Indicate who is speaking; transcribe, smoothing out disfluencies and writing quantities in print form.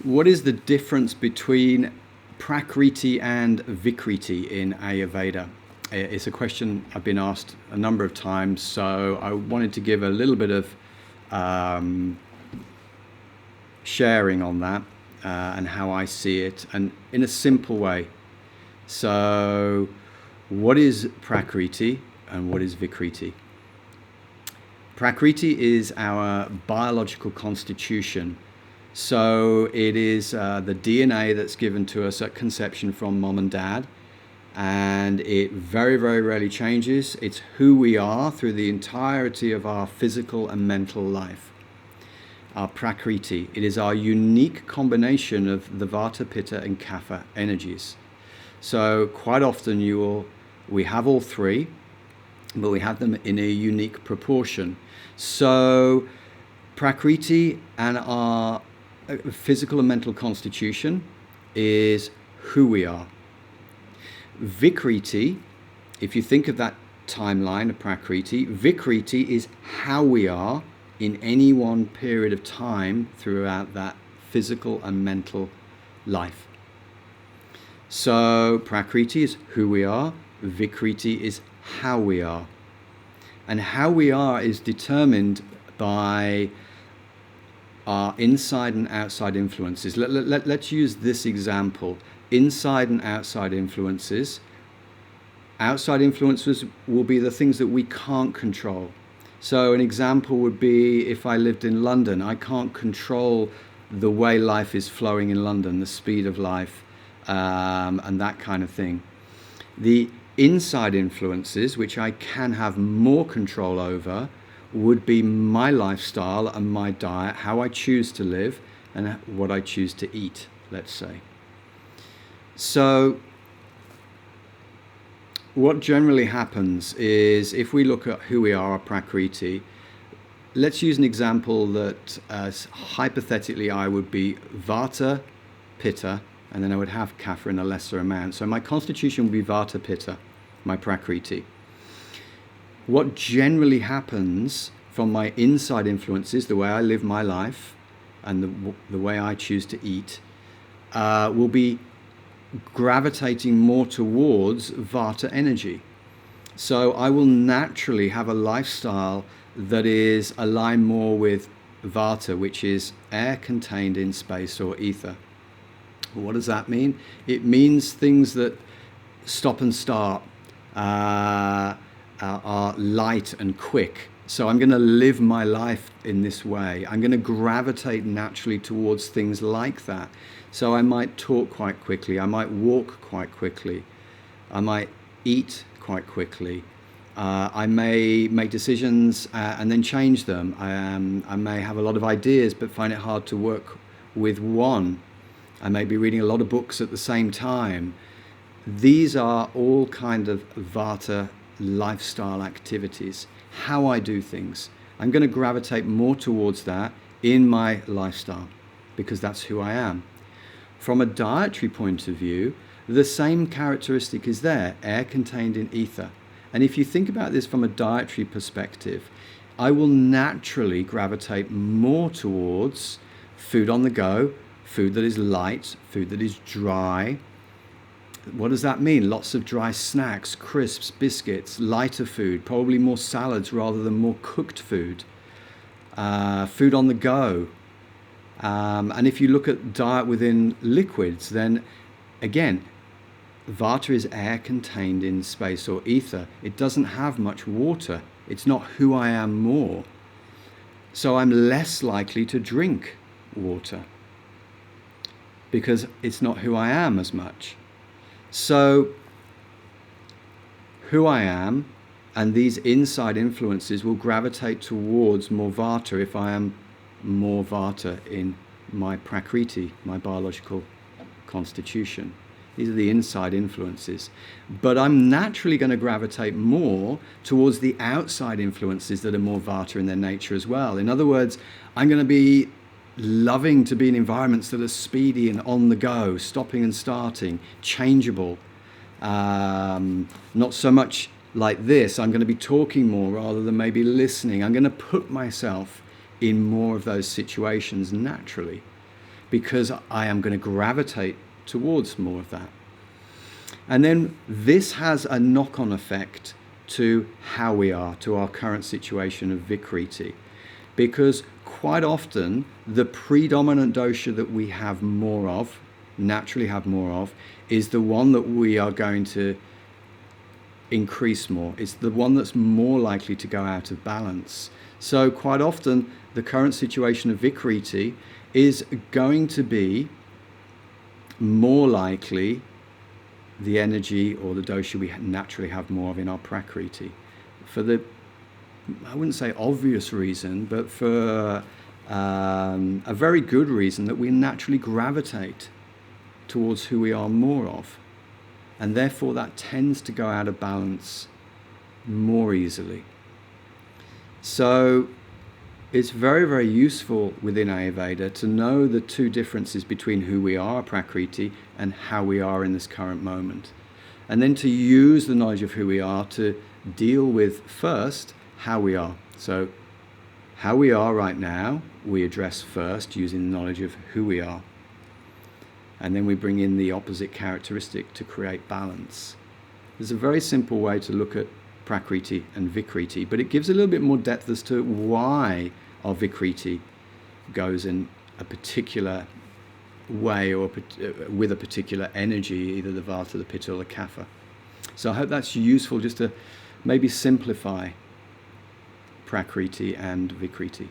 Speaker 1: What is the difference between Prakriti and Vikriti in Ayurveda? It's a question I've been asked a number of times, so I wanted to give a little bit of um, sharing on that and how I see it, and in a simple way. So, what is Prakriti and what is Vikriti? Prakriti is our biological constitution. So it is the DNA that's given to us at conception from mom and dad, and it very, very rarely changes. It's who we are through the entirety of our physical and mental life. Our Prakriti, it is our unique combination of the Vata, Pitta, and Kapha energies. So quite often we have all three, but we have them in a unique proportion. So Prakriti and our physical and mental constitution is who we are. Vikriti, if you think of that timeline of Prakriti, Vikriti is how we are in any one period of time throughout that physical and mental life. So Prakriti is who we are, Vikriti is how we are. And how we are is determined by our inside and outside influences. Let's use this example. Inside and outside influences. Outside influences will be the things that we can't control. So an example would be if I lived in London, I can't control the way life is flowing in London, the speed of life, and that kind of thing. The inside influences, which I can have more control over, would be my lifestyle and my diet, how I choose to live and what I choose to eat, let's say. So what generally happens is if we look at who we are, Prakriti, let's use an example that hypothetically I would be Vata, Pitta, and then I would have Kapha in a lesser amount. So my constitution would be Vata, Pitta, my Prakriti. What generally happens from my inside influences, the way I live my life and the way I choose to eat, will be gravitating more towards Vata energy. So I will naturally have a lifestyle that is aligned more with Vata, which is air contained in space or ether. What does that mean? It means things that stop and start, are light and quick. So I'm going to live my life in this way. I'm going to gravitate naturally towards things like that. So I might talk quite quickly. I might walk quite quickly. I might eat quite quickly. I may make decisions and then change them. I may have a lot of ideas but find it hard to work with one. I may be reading a lot of books at the same time. These are all kind of Vata lifestyle activities, how I do things. I'm going to gravitate more towards that in my lifestyle because that's who I am. From a dietary point of view, the same characteristic is there, air contained in ether. And if you think about this from a dietary perspective, I will naturally gravitate more towards food on the go, food that is light, food that is dry. What does that mean? Lots of dry snacks, crisps, biscuits, lighter food, probably more salads rather than more cooked food. Food on the go. And if you look at diet within liquids, then again, Vata is air contained in space or ether. It doesn't have much water. It's not who I am more. So I'm less likely to drink water because it's not who I am as much. So who I am and these inside influences will gravitate towards more Vata if I am more Vata in my Prakriti, my biological constitution. These are the inside influences. But I'm naturally going to gravitate more towards the outside influences that are more Vata in their nature as well. In other words, I'm going to be loving to be in environments that are speedy and on the go, stopping and starting, changeable. Not so much like this. I'm going to be talking more rather than maybe listening. I'm going to put myself in more of those situations naturally. because I am going to gravitate towards more of that. And then this has a knock-on effect to how we are, to our current situation of Vikriti, because quite often the predominant dosha that we have more of, naturally have more of, is the one that we are going to increase more. It's the one that's more likely to go out of balance. So quite often the current situation of Vikriti is going to be more likely the energy or the dosha we naturally have more of in our Prakriti, for the, I wouldn't say obvious reason, but for a very good reason, that we naturally gravitate towards who we are more of, and therefore that tends to go out of balance more easily. So it's very, very useful within Ayurveda to know the two differences between who we are, Prakriti, and how we are in this current moment. And then to use the knowledge of who we are to deal with first how we are. So how we are right now, we address first using the knowledge of who we are. And then we bring in the opposite characteristic to create balance. There's a very simple way to look at Prakriti and Vikriti, but it gives a little bit more depth as to why our Vikriti goes in a particular way, or with a particular energy, either the Vata, the Pitta, or the Kapha. So I hope that's useful, just to maybe simplify Prakriti and Vikriti.